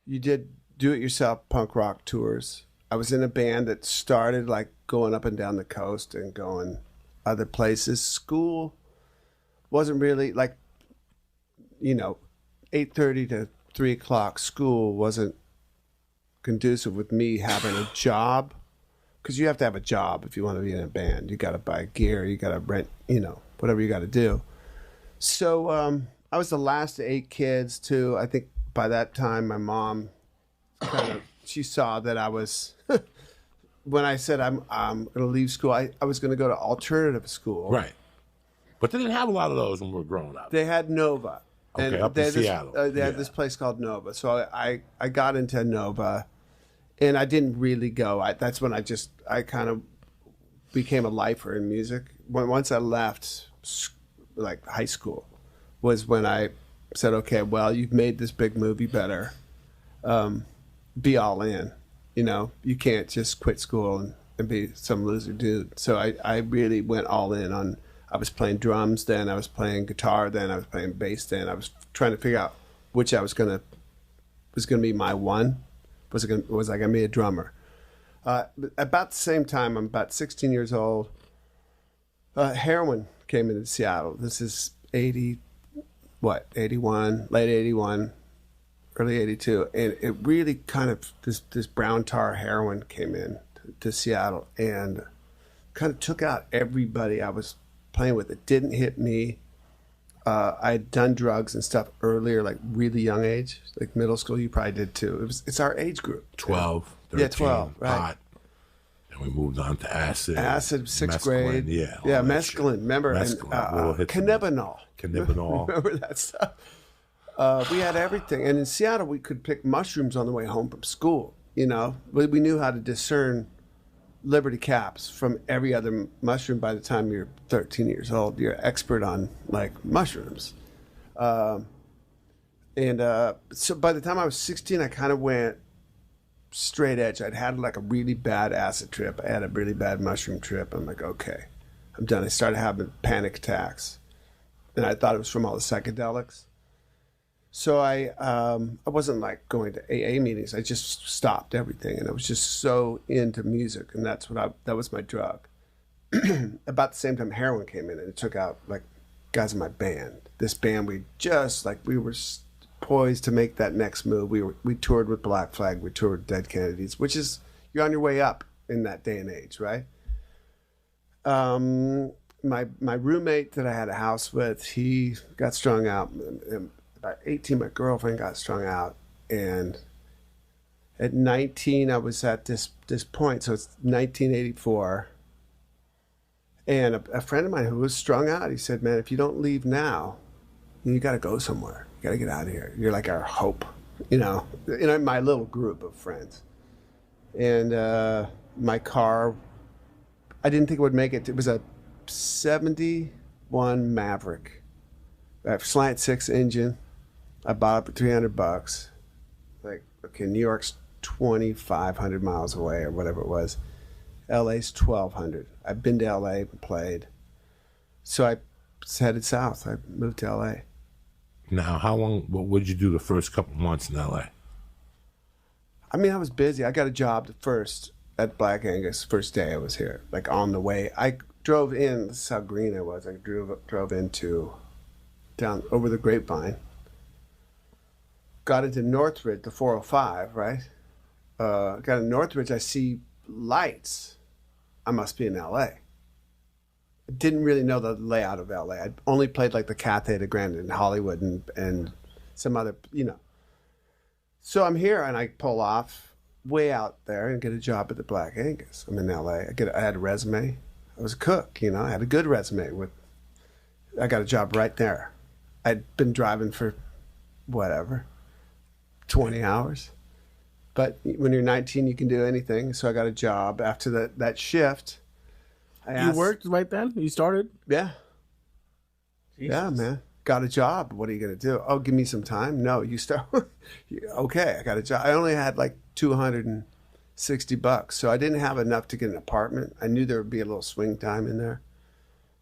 you did do-it-yourself punk rock tours. I was in a band that started like going up and down the coast and going other places. School wasn't really like, 8:30 to 3 o'clock. School wasn't conducive with me having a job, because you have to have a job if you want to be in a band. You got to buy gear, you got to rent, whatever you got to do. So I was the last of 8 kids too. I think by that time my mom she saw that I was when I said I'm going to leave school, I was going to go to alternative school. Right. But they didn't have a lot of those when we were growing up. They had Nova. Okay, and up in Seattle. They had this place called Nova. So I got into Nova, and I didn't really go. That's when I kind of became a lifer in music. Once I left, like high school, was when I said, okay, well, you've made this big movie, better be all in. You can't just quit school and be some loser dude. So I really went all in on. I was playing drums then, I was playing guitar then, I was playing bass then. I was trying to figure out which was gonna be my one. Was I gonna be a drummer? About the same time, I'm about 16 years old. Heroin came into Seattle. This is 81, late 81, early 82, and it really kind of this brown tar heroin came in to Seattle and kind of took out everybody I was playing with. It didn't hit me. I had done drugs and stuff earlier, like really young age, like middle school. You probably did too. It's our age group. 12, 13, 12, right. pot. And we moved on to acid. Acid, sixth grade. Yeah, mescaline. Remember? Mescaline. And cannabinol. Remember that stuff? We had everything. And in Seattle, we could pick mushrooms on the way home from school. We knew how to discern Liberty Caps from every other mushroom. By the time you're 13 years old, you're expert on like mushrooms. So by the time I was 16, I kind of went straight edge. I'd had like a really bad acid trip. I had a really bad mushroom trip. I'm like, okay, I'm done. I started having panic attacks, and I thought it was from all the psychedelics. So I wasn't like going to AA meetings. I just stopped everything, and I was just so into music, and that was my drug. About the same time, heroin came in, and it took out like guys in my band. This band, we were poised to make that next move. We toured with Black Flag, we toured with Dead Kennedys, which is you're on your way up in that day and age, right? My roommate that I had a house with, he got strung out. At 18, my girlfriend got strung out, and at 19, I was at this point. So it's 1984, and a friend of mine who was strung out, he said, "Man, if you don't leave now, you got to go somewhere. You got to get out of here. You're like our hope." My little group of friends, and my car, I didn't think it would make it. It was a '71 Maverick, a slant 6 engine. I bought it for $300. Like, okay, New York's 2,500 miles away or whatever it was. LA's 1,200. I've been to LA and played. So I headed south. I moved to LA. Now, what would you do the first couple months in LA? I mean, I was busy. I got a job first at Black Angus, first day I was here, like on the way. I drove in, this is how green I was. I drove into down over the Grapevine. Got into Northridge, the 405, right? Got in Northridge, I see lights. I must be in LA. I didn't really know the layout of LA. I'd only played like the Cathay de Grande in Hollywood and some other, So I'm here and I pull off way out there and get a job at the Black Angus. I'm in LA. I had a resume. I was a cook, I had a good resume. I got a job right there. I'd been driving for whatever, 20 hours. But when you're 19, you can do anything. So I got a job after that shift. You worked right then? You started? Yeah. Jesus. Yeah, man. Got a job. What are you going to do? Oh, give me some time? No, you start. Okay, I got a job. I only had like $260. So I didn't have enough to get an apartment. I knew there would be a little swing time in there.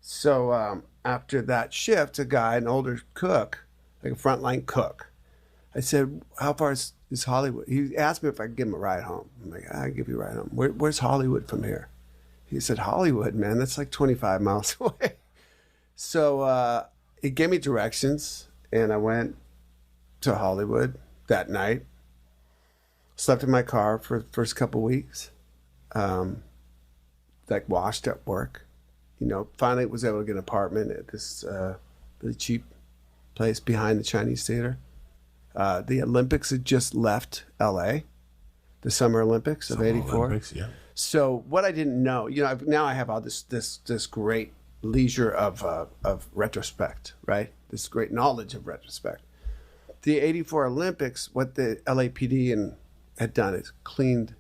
So after that shift, an older cook, like a frontline cook, I said, how far is This Hollywood. He asked me if I could give him a ride home. I'm like, I'll give you a ride home. Where's Hollywood from here? He said, Hollywood, man, that's like 25 miles away. So he gave me directions, and I went to Hollywood that night. Slept in my car for the first couple weeks. Like washed up work. Finally was able to get an apartment at this really cheap place behind the Chinese Theater. The Olympics had just left L.A., the Summer Olympics of '84. Olympics, yeah. So what I didn't know, now I have all this great leisure of retrospect, right? This great knowledge of retrospect. The '84 Olympics, what the LAPD had done is cleaned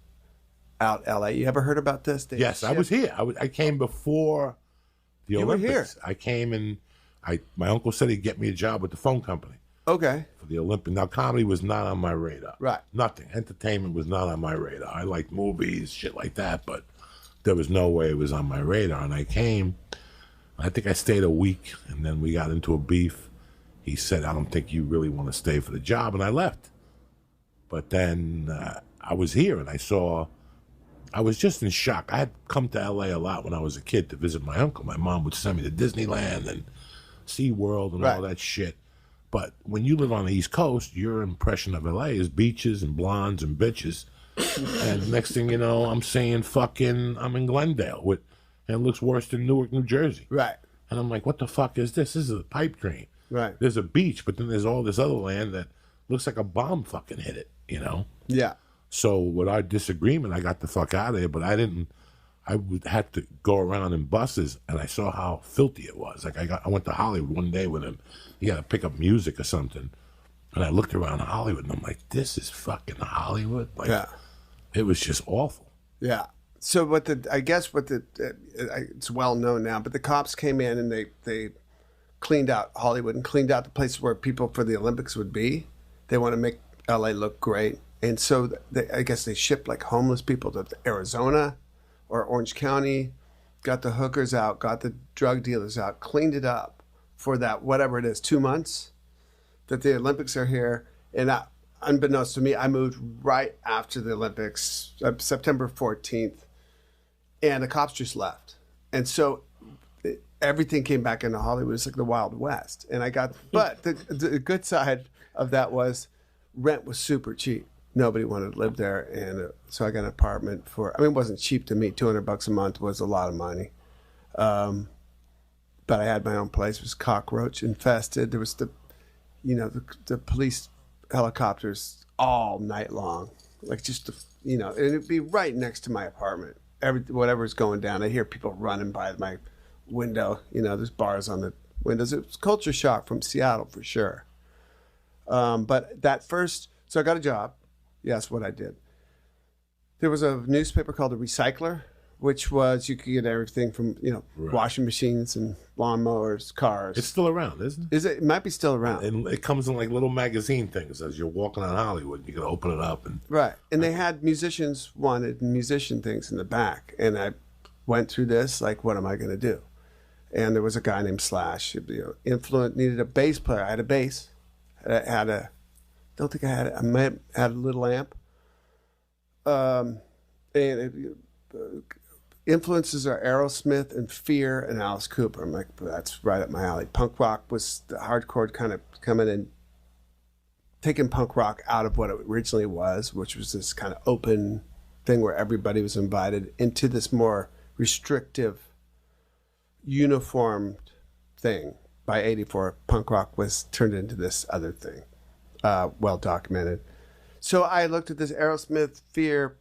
out LA. You ever heard about this? Yes, I was here. I came before the Olympics. You were here. I came and my uncle said he'd get me a job with the phone company. Okay. For the Olympics. Now, comedy was not on my radar. Right. Nothing. Entertainment was not on my radar. I liked movies, shit like that, but there was no way it was on my radar. And I came, I think I stayed a week, and then we got into a beef. He said, I don't think you really want to stay for the job, and I left. But then I was here, and I was just in shock. I had come to L.A. a lot when I was a kid to visit my uncle. My mom would send me to Disneyland and SeaWorld and all that shit. But when you live on the East Coast, your impression of L.A. is beaches and blondes and bitches. And next thing you know, I'm saying I'm in Glendale, and it looks worse than Newark, New Jersey. Right. And I'm like, what the fuck is this? This is a pipe dream. Right. There's a beach, but then there's all this other land that looks like a bomb fucking hit it, Yeah. So with our disagreement, I got the fuck out of there, but I had to go around in buses, and I saw how filthy it was. Like I went to Hollywood one day with him. He had to pick up music or something, and I looked around Hollywood, and I'm like, this is fucking Hollywood. Like, yeah. It was just awful. Yeah. So it's well known now, but the cops came in and they cleaned out Hollywood and cleaned out the places where people for the Olympics would be. They want to make LA look great. And so I guess they shipped like homeless people to Arizona or Orange County, got the hookers out, got the drug dealers out, cleaned it up for that, whatever it is, 2 months that the Olympics are here. And unbeknownst to me, I moved right after the Olympics, September 14th, and the cops just left. And so everything came back into Hollywood. It's like the Wild West. And but the good side of that was rent was super cheap. Nobody wanted to live there. And so I got an apartment it wasn't cheap to me. $200 a month was a lot of money. But I had my own place. It was cockroach infested. There was the police helicopters all night long. Like and it'd be right next to my apartment. Whatever's going down, I hear people running by my window. There's bars on the windows. It was culture shock from Seattle for sure. But so I got a job. Yes, what I did. There was a newspaper called The Recycler, which was you could get everything from washing machines and lawnmowers, cars. It's still around, isn't it? It might be still around. And it comes in like little magazine things as you're walking on Hollywood. You can open it up right. And they had musicians wanted musician things in the back, and I went through this like, what am I going to do? And there was a guy named Slash. Needed a bass player. I had a bass. Don't think I had it. I might have had a little amp. Influences are Aerosmith and Fear and Alice Cooper. I'm like, that's right up my alley. Punk rock was the hardcore kind of coming in, taking punk rock out of what it originally was, which was this kind of open thing where everybody was invited, into this more restrictive, uniformed thing. By '84, punk rock was turned into this other thing. Well documented. So I looked at this Aerosmith, Fear,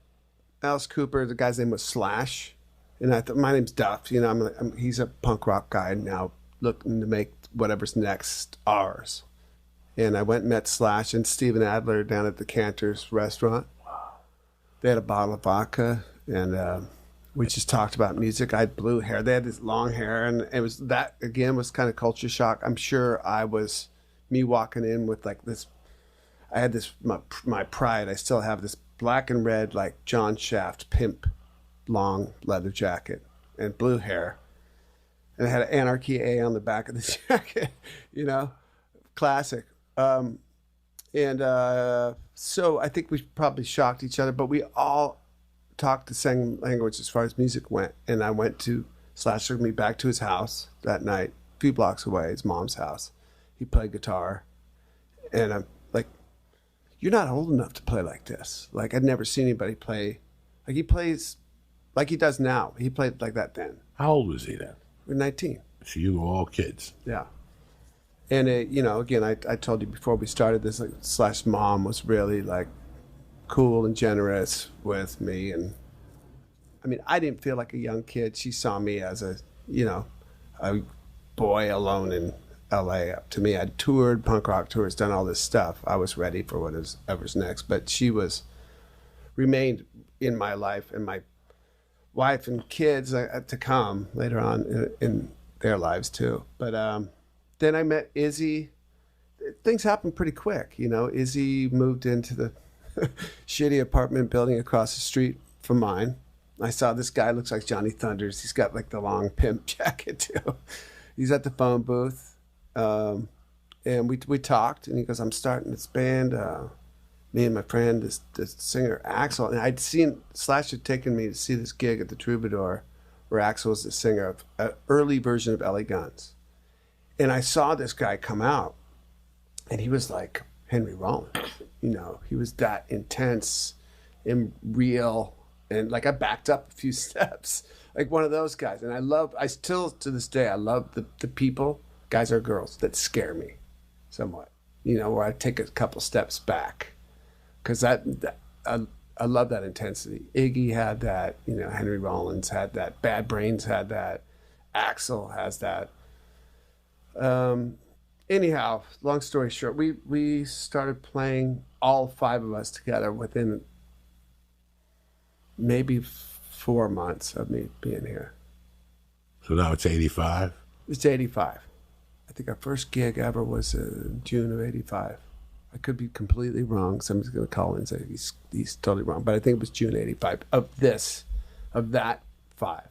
Alice Cooper. The guy's name was Slash, and I thought, my name's Duff. He's a punk rock guy now, looking to make whatever's next ours. And I went and met Slash and Steven Adler down at the Cantor's restaurant. They had a bottle of vodka, and we just talked about music. I had blue hair. They had this long hair, and it was that again was kind of culture shock. I'm sure I was me walking in with like this. I had this, my pride, I still have this black and red, like John Shaft pimp, long leather jacket and blue hair. And it had an Anarchy A on the back of the jacket, classic. And so I think we probably shocked each other, but we all talked the same language as far as music went. And I went to Slash took me back to his house that night, a few blocks away, his mom's house. He played guitar. And I'm like, you're not old enough to play like this. Like, I'd never seen anybody play. Like, he plays like he does now. He played like that then. How old was he then? We were 19. So you were all kids. Yeah. And, again, I told you before we started this, like, Slash mom was really, like, cool and generous with me. And, I mean, I didn't feel like a young kid. She saw me as a boy alone in L.A. To me, I'd toured, punk rock tours, done all this stuff. I was ready for whatever's next. But she remained in my life, and my wife and kids to come later on in their lives, too. But then I met Izzy. Things happened pretty quick, Izzy moved into the shitty apartment building across the street from mine. I saw this guy, looks like Johnny Thunders. He's got like the long pimp jacket too. He's at the phone booth. And we talked, and he goes, I'm starting this band. Me and my friend, this singer Axel. And I'd seen, Slash had taken me to see this gig at the Troubadour where Axel was the singer of an early version of LA Guns. And I saw this guy come out, and he was like Henry Rollins. He was that intense and real. And like I backed up a few steps, like one of those guys. And I still to this day, I love the people, guys or girls, that scare me somewhat, where I take a couple steps back. Because I love that intensity. Iggy had that, Henry Rollins had that, Bad Brains had that, Axel has that. Anyhow, long story short, we started playing, all 5 of us together, within maybe 4 months of me being here. So now it's 85? It's 85. I think our first gig ever was June of 85. I could be completely wrong. Somebody's going to call in and say he's totally wrong. But I think it was June 85 of that 5.